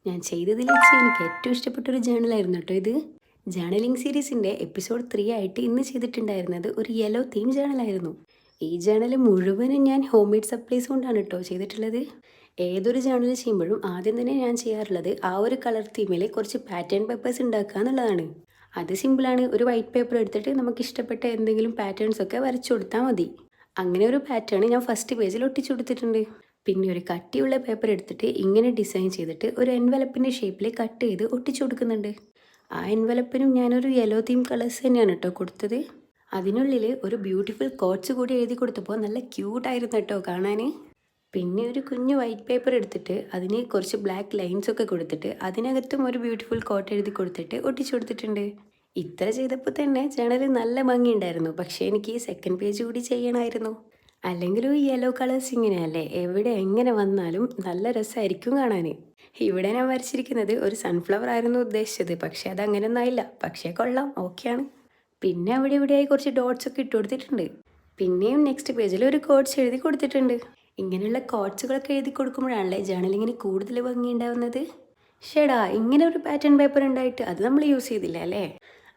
ഞാൻ ചെയ്തതിൽ വെച്ച് എനിക്ക് ഏറ്റവും ഇഷ്ടപ്പെട്ടൊരു ജേണലായിരുന്നു കേട്ടോ ഇത്. ജേണലിംഗ് സീരീസിൻ്റെ എപ്പിസോഡ് 3 ആയിട്ട് ഇന്ന് ചെയ്തിട്ടുണ്ടായിരുന്നത് ഒരു യെല്ലോ തീം ജേണലായിരുന്നു. ഈ ജേണൽ മുഴുവനും ഞാൻ ഹോം മെയ്ഡ് സപ്ലൈസ് കൊണ്ടാണ് കേട്ടോ ചെയ്തിട്ടുള്ളത്. ഏതൊരു ജേണൽ ചെയ്യുമ്പോഴും ആദ്യം തന്നെ ഞാൻ ചെയ്യാറുള്ളത് ആ ഒരു കളർ തീമിൽ കുറച്ച് പാറ്റേൺ പേപ്പേഴ്സ് ഉണ്ടാക്കുക എന്നുള്ളതാണ്. അത് സിമ്പിളാണ്. ഒരു വൈറ്റ് പേപ്പർ എടുത്തിട്ട് നമുക്ക് ഇഷ്ടപ്പെട്ട എന്തെങ്കിലും പാറ്റേൺസ് ഒക്കെ വരച്ചു കൊടുത്താൽ മതി. അങ്ങനെ ഒരു പാറ്റേൺ ഞാൻ ഫസ്റ്റ് പേജിൽ ഒട്ടിച്ചു കൊടുത്തിട്ടുണ്ട്. പിന്നെ ഒരു കട്ടിയുള്ള പേപ്പർ എടുത്തിട്ട് ഇങ്ങനെ ഡിസൈൻ ചെയ്തിട്ട് ഒരു എൻവലപ്പിൻ്റെ ഷേപ്പിൽ കട്ട് ചെയ്ത് ഒട്ടിച്ചു കൊടുക്കുന്നുണ്ട്. ആ എൻവലപ്പിനും ഞാനൊരു യെല്ലോ തീം കളേഴ്സ് തന്നെയാണ് കേട്ടോ കൊടുത്തത്. അതിനുള്ളിൽ ഒരു ബ്യൂട്ടിഫുൾ കോട്ട്സ് കൂടി എഴുതി കൊടുത്തപ്പോൾ നല്ല ക്യൂട്ടായിരുന്നു കേട്ടോ കാണാൻ. പിന്നെ ഒരു കുഞ്ഞു വൈറ്റ് പേപ്പർ എടുത്തിട്ട് അതിന് കുറച്ച് ബ്ലാക്ക് ലൈൻസ് ഒക്കെ കൊടുത്തിട്ട് അതിനകത്തും ഒരു ബ്യൂട്ടിഫുൾ കോട്ട് എഴുതി കൊടുത്തിട്ട് ഒട്ടിച്ചു കൊടുത്തിട്ടുണ്ട്. ഇത്ര ചെയ്തപ്പോൾ തന്നെ ജേണൽ നല്ല ഭംഗിയുണ്ടായിരുന്നു. പക്ഷേ എനിക്ക് ഈ സെക്കൻഡ് പേജ് കൂടി ചെയ്യണമായിരുന്നു. അല്ലെങ്കിലും ഈ യെല്ലോ കളേഴ്സ് ഇങ്ങനെയല്ലേ, എവിടെ എങ്ങനെ വന്നാലും നല്ല രസമായിരിക്കും കാണാൻ. ഇവിടെ ഞാൻ വരച്ചിരിക്കുന്നത് ഒരു സൺഫ്ലവർ ആയിരുന്നു ഉദ്ദേശിച്ചത്, പക്ഷേ അതങ്ങനെയൊന്നും ആയില്ല. പക്ഷേ കൊള്ളാം, ഓക്കെയാണ്. പിന്നെ അവിടെ ഇവിടെയായി കുറച്ച് ഡോട്ട്സ് ഒക്കെ ഇട്ട് കൊടുത്തിട്ടുണ്ട്. പിന്നെയും നെക്സ്റ്റ് പേജിൽ ഒരു കോട്ട്സ് എഴുതി കൊടുത്തിട്ടുണ്ട്. ഇങ്ങനെയുള്ള കോട്ട്സുകളൊക്കെ എഴുതി കൊടുക്കുമ്പോഴാണല്ലേ ജേണലിങ്ങിന് കൂടുതൽ ഭംഗി ഉണ്ടാവുന്നത്. ഷേടാ, ഇങ്ങനെ ഒരു പാറ്റേൺ പേപ്പർ ഉണ്ടായിട്ട് അത് നമ്മൾ യൂസ് ചെയ്തില്ല അല്ലേ?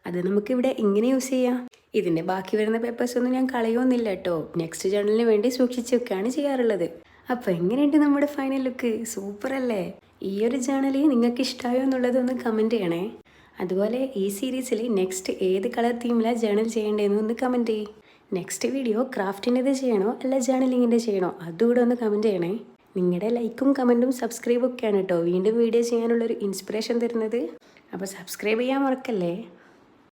അത് നമുക്കിവിടെ ഇങ്ങനെ യൂസ് ചെയ്യാം. ഇതിൻ്റെ ബാക്കി വരുന്ന പേപ്പേഴ്സ് ഒന്നും ഞാൻ കളയൊന്നുമില്ല കേട്ടോ. നെക്സ്റ്റ് ജേണലിന് വേണ്ടി സൂക്ഷിച്ച് വെക്കുകയാണ് ചെയ്യാറുള്ളത്. അപ്പോൾ എങ്ങനെയുണ്ട് നമ്മുടെ ഫൈനൽ ലുക്ക്? സൂപ്പർ അല്ലേ? ഈ ഒരു ജേണൽ നിങ്ങൾക്ക് ഇഷ്ടമായോ എന്നുള്ളതൊന്ന് കമൻറ്റ് ചെയ്യണേ. അതുപോലെ ഈ സീരീസിൽ നെക്സ്റ്റ് ഏത് കളർ തീമിലാണ് ജേണൽ ചെയ്യേണ്ടതെന്ന് ഒന്ന് കമൻറ്റ് ചെയ്യ്. നെക്സ്റ്റ് വീഡിയോ ക്രാഫ്റ്റിൻ്റെത് ചെയ്യണോ അല്ല ജേണലിങ്ങിൻ്റെ ചെയ്യണോ അതുകൂടെ ഒന്ന് കമൻറ്റ് ചെയ്യണേ. നിങ്ങളുടെ ലൈക്കും കമൻറ്റും സബ്സ്ക്രൈബും ഒക്കെയാണ് കേട്ടോ വീണ്ടും വീഡിയോ ചെയ്യാനുള്ളൊരു ഇൻസ്പിറേഷൻ തരുന്നത്. അപ്പോൾ സബ്സ്ക്രൈബ് ചെയ്യാൻ മറക്കല്ലേ.